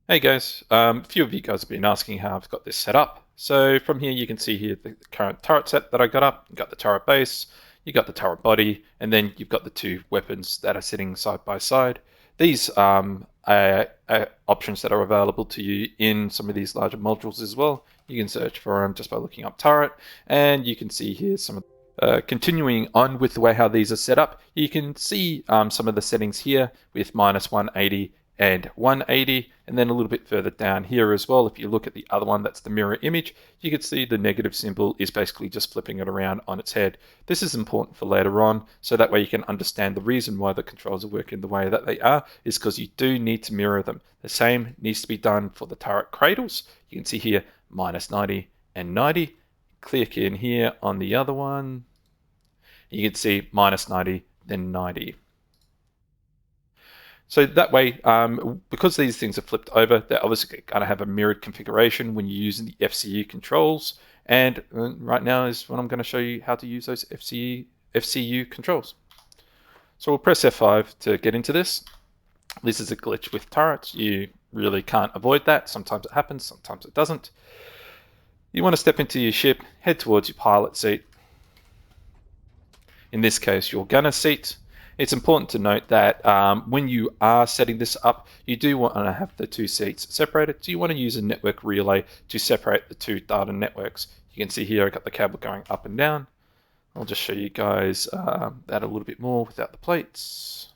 Hey guys, a few of you guys have been asking how I've got this set up. So from here you can see here the current turret set that I got up. You've got the turret base, you got the turret body, and then you've got the two weapons that are sitting side by side. These are options that are available to you in some of these larger modules as well. You can search for them just by looking up turret, and you can see here some of continuing on with the way how these are set up. You can see some of the settings here with minus 180 and 180, and then a little bit further down here as well, if you look at the other one, that's the mirror image, you can see the negative symbol is basically just flipping it around on its head. This is important for later on, so that way you can understand the reason why the controls are working the way that they are is because you do need to mirror them. The same needs to be done for the turret cradles. You can see here minus 90 and 90. Click in here on the other one, you can see minus 90, then 90. So that way, because these things are flipped over, they're obviously going to have a mirrored configuration when you're using the FCU controls. And right now is when I'm going to show you how to use those FCU controls. So we'll press F5 to get into this. This is a glitch with turrets. You really can't avoid that. Sometimes it happens, sometimes it doesn't. You want to step into your ship, head towards your pilot seat. In this case, your gunner seat. It's important to note that when you are setting this up, you do want to have the two seats separated. So you want to use a network relay to separate the two data networks. You can see here I've got the cable going up and down. I'll just show you guys that a little bit more without the plates.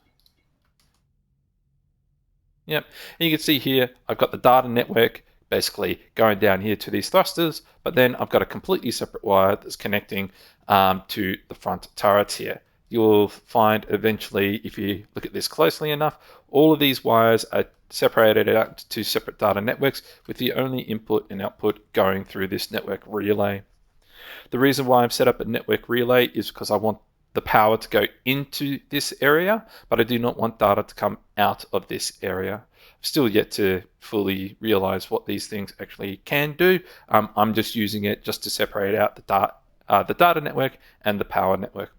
Yep, and you can see here I've got the data network basically going down here to these thrusters, but then I've got a completely separate wire that's connecting to the front turrets here. You'll find eventually, if you look at this closely enough, all of these wires are separated out to two separate data networks with the only input and output going through this network relay. The reason why I've set up a network relay is because I want the power to go into this area, but I do not want data to come out of this area. I've still yet to fully realize what these things actually can do. I'm just using it just to separate out the data network and the power network.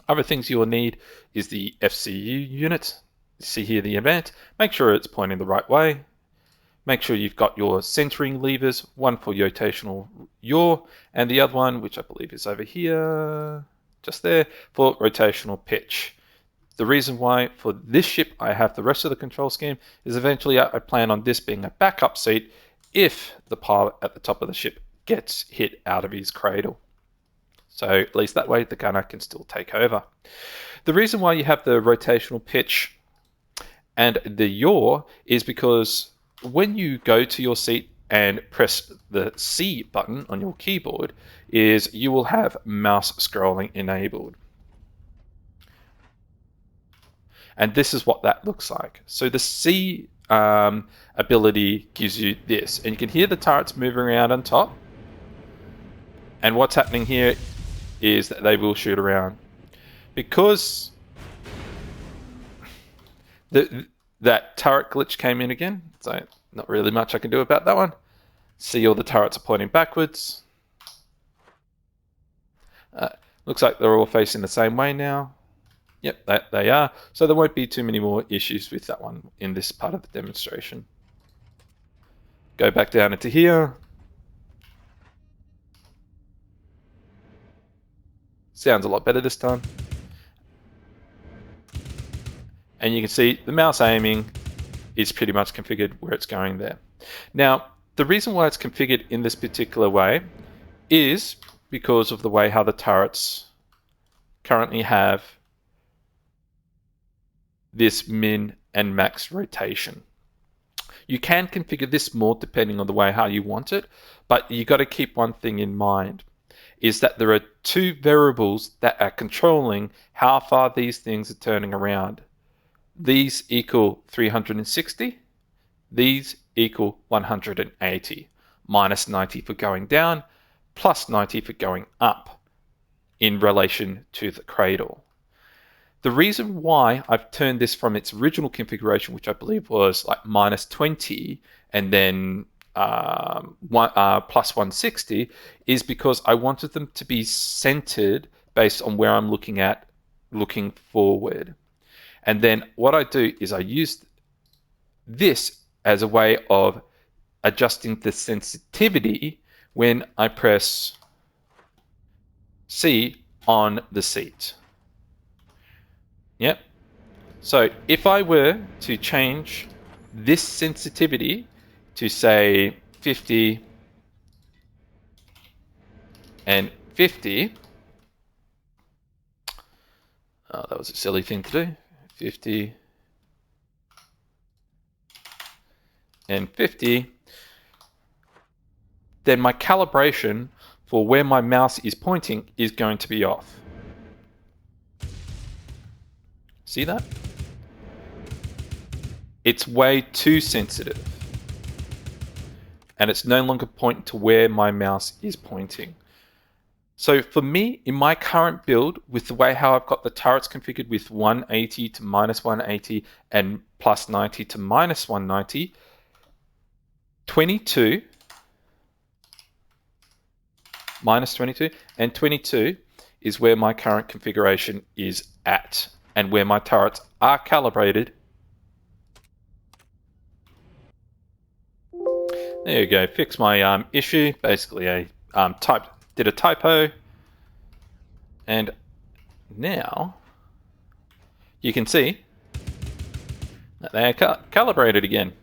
Other things you will need is the FCU unit. You see here the event. Make sure it's pointing the right way. Make sure you've got your centering levers, one for rotational yaw, and the other one, which I believe is over here, just there, for rotational pitch. The reason why for this ship I have the rest of the control scheme is eventually I plan on this being a backup seat if the pilot at the top of the ship gets hit out of his cradle. So at least that way the gunner can still take over. The reason why you have the rotational pitch and the yaw is because when you go to your seat and press the C button on your keyboard, is you will have mouse scrolling enabled. And this is what that looks like. So the C ability gives you this, and you can hear the turrets moving around on top. And what's happening here is that they will shoot around. Because that turret glitch came in again, so not really much I can do about that one. See, all the turrets are pointing backwards. Looks like they're all facing the same way now. Yep, they are. So there won't be too many more issues with that one in this part of the demonstration. Go back down into here. Sounds a lot better this time. And you can see the mouse aiming is pretty much configured where it's going there. Now, the reason why it's configured in this particular way is because of the way how the turrets currently have this min and max rotation. You can configure this more depending on the way how you want it, but you got to keep one thing in mind, is that there are two variables that are controlling how far these things are turning around. These equal 360, these equal 180, minus 90 for going down, plus 90 for going up in relation to the cradle. The reason why I've turned this from its original configuration, which I believe was like minus 20 and then plus 160, is because I wanted them to be centered based on where I'm looking forward. And then what I do is I use this as a way of adjusting the sensitivity when I press C on the seat. Yep. So if I were to change this sensitivity to say 50 and 50, oh, that was a silly thing to do, 50 and 50, then my calibration for where my mouse is pointing is going to be off. See that? It's way too sensitive. And it's no longer pointing to where my mouse is pointing. So for me, in my current build, with the way how I've got the turrets configured with 180 to -180 and +90 to -190, 22, -22, and 22 is where my current configuration is at, and where my turrets are calibrated. There you go, fix my issue. Basically, I did a typo, and now you can see that they are calibrated again.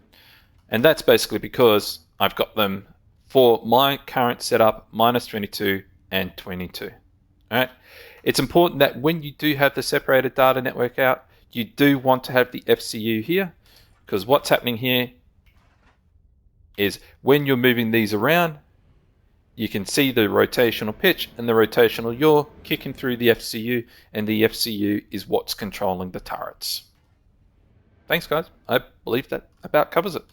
And that's basically because I've got them for my current setup, -22 and 22. All right. It's important that when you do have the separated data network out, you do want to have the FCU here, because what's happening here is when you're moving these around, you can see the rotational pitch and the rotational yaw kicking through the FCU, and the FCU is what's controlling the turrets. Thanks, guys. I believe that about covers it.